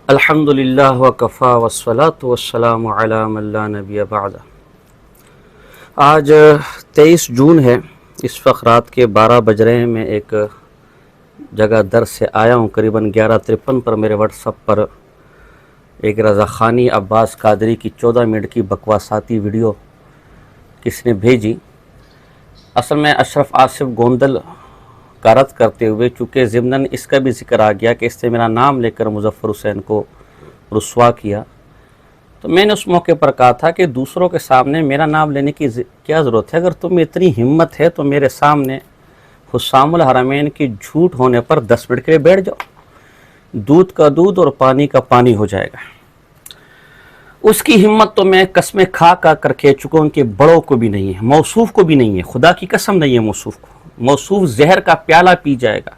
الحمدللہ وکفا والصلاة والسلام علی من لا نبی بعد۔ آج 23 جون ہے، اس وقت رات کے 12 بج رہے ہیں۔ میں ایک جگہ درس سے آیا ہوں، قریباً 11:53 پر میرے واٹس ایپ پر ایک رضا خانی عباس قادری کی 14 منٹ کی بکواساتی ویڈیو کس نے بھیجی۔ اصل میں اشرف آصف گوندل کا رد کرتے ہوئے، چونکہ ضمناً اس کا بھی ذکر آ گیا کہ اس نے میرا نام لے کر مظفر حسین کو رسوا کیا، تو میں نے اس موقع پر کہا تھا کہ دوسروں کے سامنے میرا نام لینے کی کیا ضرورت ہے؟ اگر تمہیں اتنی ہمت ہے تو میرے سامنے حسام الحرمین کی جھوٹ ہونے پر 10 منٹ کے لیے بیٹھ جاؤ، دودھ کا دودھ اور پانی کا پانی ہو جائے گا۔ اس کی ہمت تو میں قسمیں کھا کر کہہ چکا ہوں کہ بڑوں کو بھی نہیں ہے، موصوف کو بھی نہیں ہے، خدا کی قسم نہیں ہے موصوف کو۔ موصوف زہر کا پیالہ پی جائے گا۔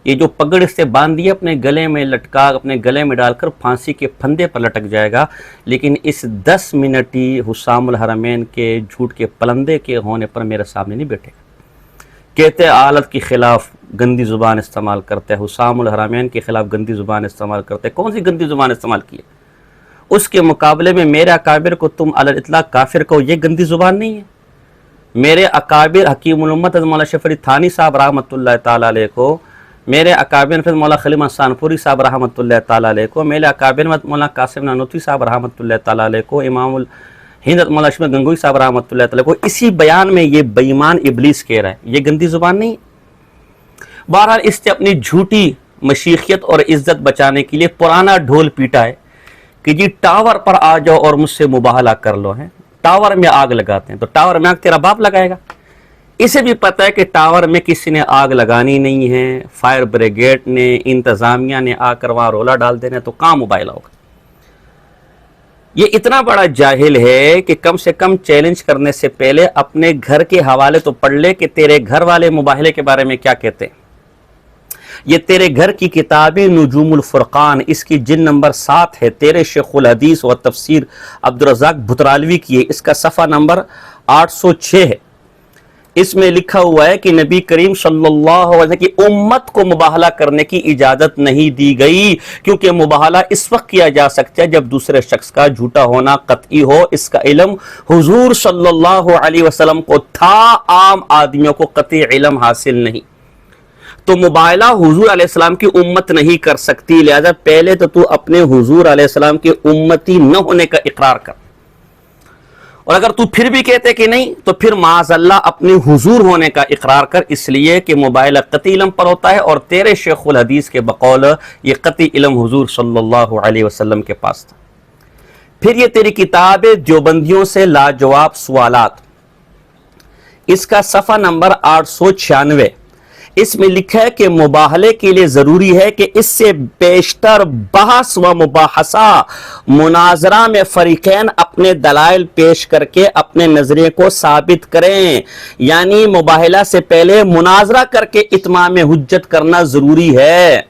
یہ جو پگڑ سے باندھ دیے اپنے گلے میں لٹکا، اپنے گلے میں ڈال کر پھانسی کے پھندے پر لٹک جائے گا، لیکن اس 10 منٹی حسام الحرمین کے جھوٹ کے پلندے کے ہونے پر میرے سامنے نہیں بیٹھے گا۔ کہتے عالت کے خلاف گندی زبان استعمال کرتے ہیں، حسام الحرمین کے خلاف گندی زبان استعمال کرتے ہیں۔ کون سی گندی زبان استعمال کی ہے؟ اس کے مقابلے میں میرے اکابر کو تم علی الاطلاق کافر کو، یہ گندی زبان نہیں ہے؟ میرے اکابر حکیم الامت حضرت مولانا شفیع علی تھانی صاحب رحمۃ اللہ تعالیٰ علیہ کو، میرے اکابر حضرت مولانا خلیل احسان پوری صاحب رحمۃ اللہ تعالیٰ علیہ کو، میرے اکابر مولانا قاسم نانوتوی صاحب رحمۃ اللہ تعالیٰ علیہ کو، امام الہند مولانا اشمت گنگوئی صاحب رحمۃ اللہ تعالیٰ کو، اسی بیان میں یہ بے ایمان ابلیس کہہ رہا ہے، یہ گندی زبان نہیں ہے؟ بہرحال اس نے اپنی جھوٹی مشیخیت اور عزت بچانے کے لیے پرانا ڈھول پیٹا ہے کہ جی ٹاور پر آ جاؤ اور مجھ سے مباہلہ کر لو۔ ہیں ٹاور میں آگ لگاتے ہیں، تو ٹاور میں آگ تیرا باپ لگائے گا۔ اسے بھی پتہ ہے کہ ٹاور میں کسی نے آگ لگانی نہیں ہے، فائر بریگیڈ نے، انتظامیہ نے آ کر وہاں رولا ڈال دینا، تو کام مباہلہ ہوگا۔ یہ اتنا بڑا جاہل ہے کہ کم سے کم چیلنج کرنے سے پہلے اپنے گھر کے حوالے تو پڑھ لے کہ تیرے گھر والے مباہلے کے بارے میں کیا کہتے ہیں۔ یہ تیرے گھر کی کتاب نجوم الفرقان، اس کی جلد نمبر 7 ہے، تیرے شیخ الحدیث و تفسیر عبدالرزاق بھترالوی کی ہے، اس کا صفحہ نمبر 806 ہے۔ اس میں لکھا ہوا ہے کہ نبی کریم صلی اللہ علیہ وسلم کی امت کو مباہلہ کرنے کی اجازت نہیں دی گئی، کیونکہ مباہلہ اس وقت کیا جا سکتا ہے جب دوسرے شخص کا جھوٹا ہونا قطعی ہو۔ اس کا علم حضور صلی اللہ علیہ وسلم کو تھا، عام آدمیوں کو قطعی علم حاصل نہیں۔ تو مباہلہ حضور علیہ السلام کی امت نہیں کر سکتی، لہذا پہلے تو اپنے حضور علیہ السلام کی امتی نہ ہونے کا اقرار کر، اور اگر تو پھر بھی کہتے کہ نہیں تو پھر معاذ اللہ اپنے حضور ہونے کا اقرار کر، اس لیے کہ مباہلہ قطعی علم پر ہوتا ہے، اور تیرے شیخ الحدیث کے بقول یہ قطعی علم حضور صلی اللہ علیہ وسلم کے پاس تھا۔ پھر یہ تیری کتاب دیوبندیوں سے لاجواب سوالات، اس کا صفحہ نمبر 896، اس میں لکھا ہے کہ مباہلے کے لیے ضروری ہے کہ اس سے بیشتر بحث و مباحثہ مناظرہ میں فریقین اپنے دلائل پیش کر کے اپنے نظریے کو ثابت کریں، یعنی مباہلہ سے پہلے مناظرہ کر کے اتمام حجت کرنا ضروری ہے۔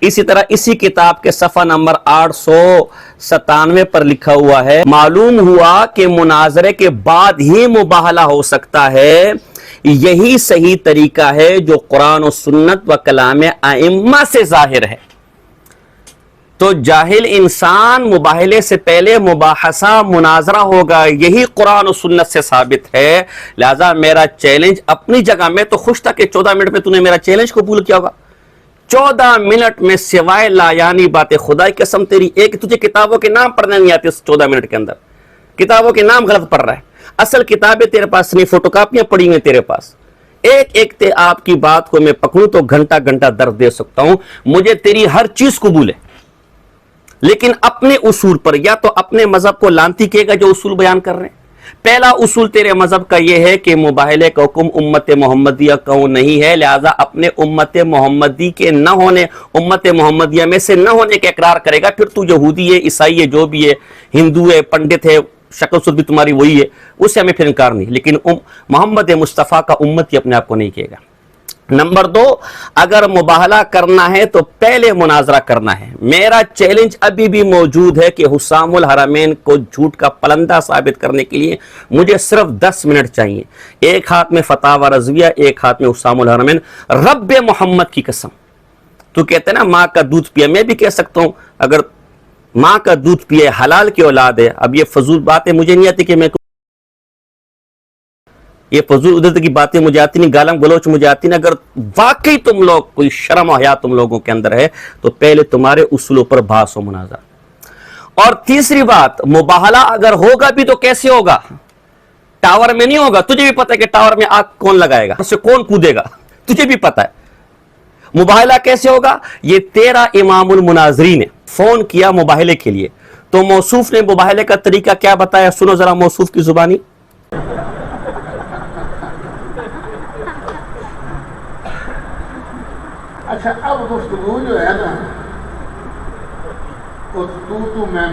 اسی طرح اسی کتاب کے صفحہ نمبر 897 پر لکھا ہوا ہے، معلوم ہوا کہ مناظرے کے بعد ہی مباہلہ ہو سکتا ہے، یہی صحیح طریقہ ہے جو قرآن و سنت و کلام ائمہ سے ظاہر ہے۔ تو جاہل انسان مباہلے سے پہلے مباحثہ مناظرہ ہوگا، یہی قرآن و سنت سے ثابت ہے، لہذا میرا چیلنج اپنی جگہ، میں تو خوش تھا کہ 14 منٹ میں تو نے میرا چیلنج قبول کیا ہوگا۔ 14 منٹ میں سوائے لا یعنی باتیں، خدا کی قسم تیری ایک، تجھے کتابوں کے نام پڑھنے نہیں آتے، اس 14 منٹ کے اندر کتابوں کے نام غلط پڑھ رہا ہے۔ اصل کتابیں تیرے پاس نہیں، فوٹو کاپیاں پڑی ہوئی تیرے پاس۔ ایک تے آپ کی بات کو میں پکڑوں تو گھنٹہ گھنٹہ درد دے سکتا ہوں، مجھے تیری ہر چیز قبول ہے، لیکن اپنے اصول پر، یا تو اپنے مذہب کو لانتی کہے گا جو اصول بیان کر رہے ہیں۔ پہلا اصول تیرے مذہب کا یہ ہے کہ مباہلے کا حکم امت محمدیہ کا نہیں ہے، لہذا اپنے امت محمدی کے نہ ہونے، امت محمدیہ میں سے نہ ہونے کا اقرار کرے گا۔ پھر تو یہودی ہے، عیسائی ہے، جو بھی ہے، ہندو ہے، پنڈت ہے، شکل صورت بھی تمہاری وہی ہے، اس سے ہمیں پھر انکار نہیں، لیکن محمد مصطفیٰ کا امتی اپنے آپ کو نہیں کہے گا۔ نمبر 2، اگر مباہلہ کرنا ہے تو پہلے مناظرہ کرنا ہے۔ میرا چیلنج ابھی بھی موجود ہے کہ حسام الحرمین کو جھوٹ کا پلندہ ثابت کرنے کے لیے مجھے صرف 10 منٹ چاہیے، ایک ہاتھ میں فتاوی رضویہ، ایک ہاتھ میں حسام الحرمین۔ رب محمد کی قسم، تو کہتے ہیں نا ماں کا دودھ پیا، میں بھی کہہ سکتا ہوں، اگر ماں کا دودھ پیے، حلال کی اولاد ہے. اب یہ فضول باتیں مجھے نہیں آتی کہ میں یہ فضول ادھر کی باتیں مجھے آتی نہیں، گالم گلوچ مجھے آتی نہیں. اگر واقعی تم لوگ کوئی شرم و حیا تم لوگوں کے اندر ہے تو پہلے تمہارے اصولوں پر بحث و مناظرہ. اور تیسری بات، مباہلہ اگر ہوگا بھی تو کیسے ہوگا؟ ٹاور میں نہیں ہوگا. تجھے بھی پتا ہے کہ ٹاور میں آگ کون لگائے گا، اسے کون کودے گا، تجھے بھی پتا ہے. مباہلہ کیسے ہوگا؟ یہ تیرا امام المناظرین نے فون کیا مباہلے کے لیے، تو موصوف نے مباہلے کا طریقہ کیا بتایا؟ سنو ذرا موصوف کی زبانی. اچھا اب گفتگو جو ہے نا وہ تو میں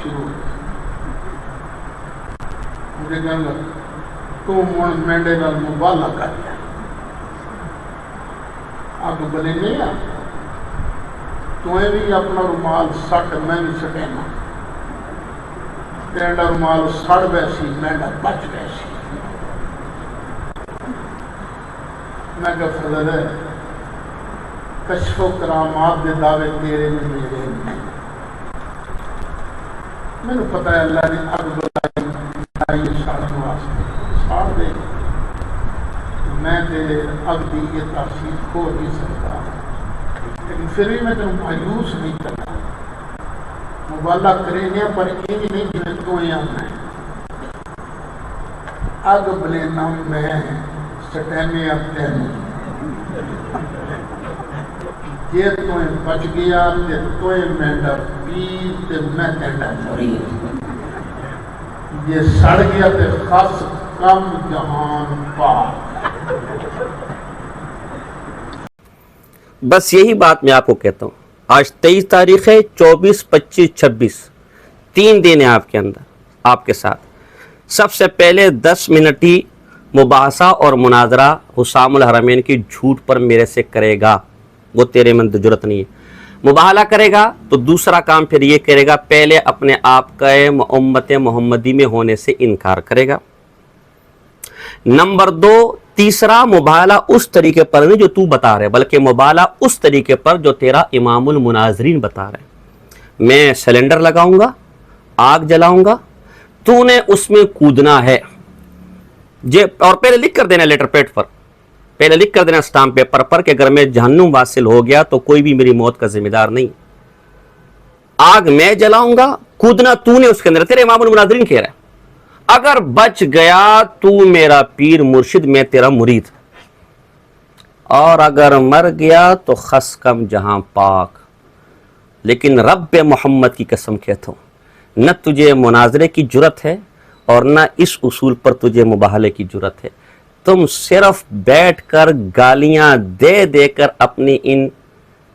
شروع مجھے کہنے لگا تو من مینڈے نال مباہلہ کر دیا. اب بلے نہیں آ تمہیں بھی اپنا رومال سٹ میں بھی سٹینا، تیرا رومال سڑ بیسی مینڈا بچ بیسی. میں کہ فضل ہے کشف و کرامات دے دعوے تیرے میں میرے نہیں. میں نے پتا ہے اللہ نے اگ بلائی ساڑھنے واسطے ساڑ دے، میں تیرے اگ دی یہ تاثیر کھو نہیں سکتا، لیکن پھر بھی میں تمہیں مایوس نہیں کرتا. مبالغہ کریں گے پر یہ بھی نہیں کہ تو یہاں میں اگ بلینا میں سٹینے اب تینے یہ تویں بچ گیا تے تویں مینڈا پیر تے میں تینڈا موری، یہ سڑ گیا تے خاص کم جہان پاک. بس یہی بات میں آپ کو کہتا ہوں. آج 23 تاریخ ہے، 24 25 26 3 دن ہیں آپ کے اندر، آپ کے ساتھ. سب سے پہلے 10 منٹ ہی مباحثہ اور مناظرہ حسام الحرمین کی جھوٹ پر میرے سے کرے گا. وہ تیرے میں ضرورت نہیں ہے. مباہلہ کرے گا تو دوسرا کام پھر یہ کرے گا، پہلے اپنے آپ کا امت محمدی میں ہونے سے انکار کرے گا. نمبر 2، تیسرا مباہلہ اس طریقے پر نہیں جو تو بتا رہے، بلکہ مباہلہ اس طریقے پر جو تیرا امام المناظرین بتا رہے. میں سلنڈر لگاؤں گا، آگ جلاؤں گا، تو نے اس میں کودنا ہے. اور پہلے لکھ کر دینا لیٹر پیڈ پر، پہلے لکھ کر دینا اسٹامپ پیپر پر کہ اگر میں جہنم واصل ہو گیا تو کوئی بھی میری موت کا ذمہ دار نہیں. آگ میں جلاؤں گا، کودنا تو نے اس کے اندر، تیرے امام المناظرین کہہ رہا ہے. اگر بچ گیا تو میرا پیر مرشد، میں تیرا مرید، اور اگر مر گیا تو خس کم جہاں پاک. لیکن رب محمد کی قسم کہتا ہوں، نہ تجھے مناظرے کی جرت ہے اور نہ اس اصول پر تجھے مباہلے کی جرت ہے. تم صرف بیٹھ کر گالیاں دے دے کر اپنی ان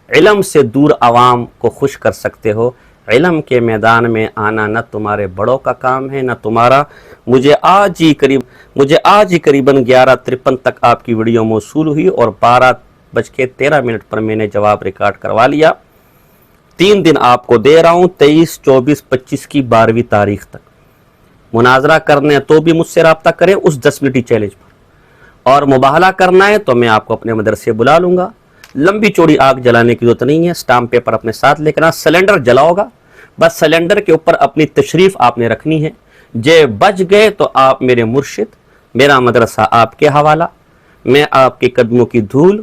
علم سے دور عوام کو خوش کر سکتے ہو. علم کے میدان میں آنا نہ تمہارے بڑوں کا کام ہے نہ تمہارا. مجھے آج ہی قریباً 11:53 تک آپ کی ویڈیو موصول ہوئی اور 12:13 پر میں نے جواب ریکارڈ کروا لیا. 3 دن آپ کو دے رہا ہوں، 23 24 25 کی 12ویں تاریخ تک. مناظرہ کرنے تو بھی مجھ سے رابطہ کریں اس 10 منٹی چیلنج پر، اور مباہلہ کرنا ہے تو میں آپ کو اپنے مدرسے بلا لوں گا. لمبی چوڑی آگ جلانے کی ضرورت نہیں ہے. اسٹامپ پیپر اپنے ساتھ لے کر آنا. سلنڈر جلاؤ گا، بس سلنڈر کے اوپر اپنی تشریف آپ نے رکھنی ہے. جے بچ گئے تو آپ میرے مرشد، میرا مدرسہ آپ کے حوالہ، میں آپ کے قدموں کی دھول.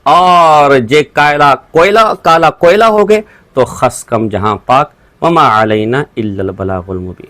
اور جے کالا کوئلہ ہو گئے تو خس کم جہاں پاک. وما علینا الا البلاغ المبین.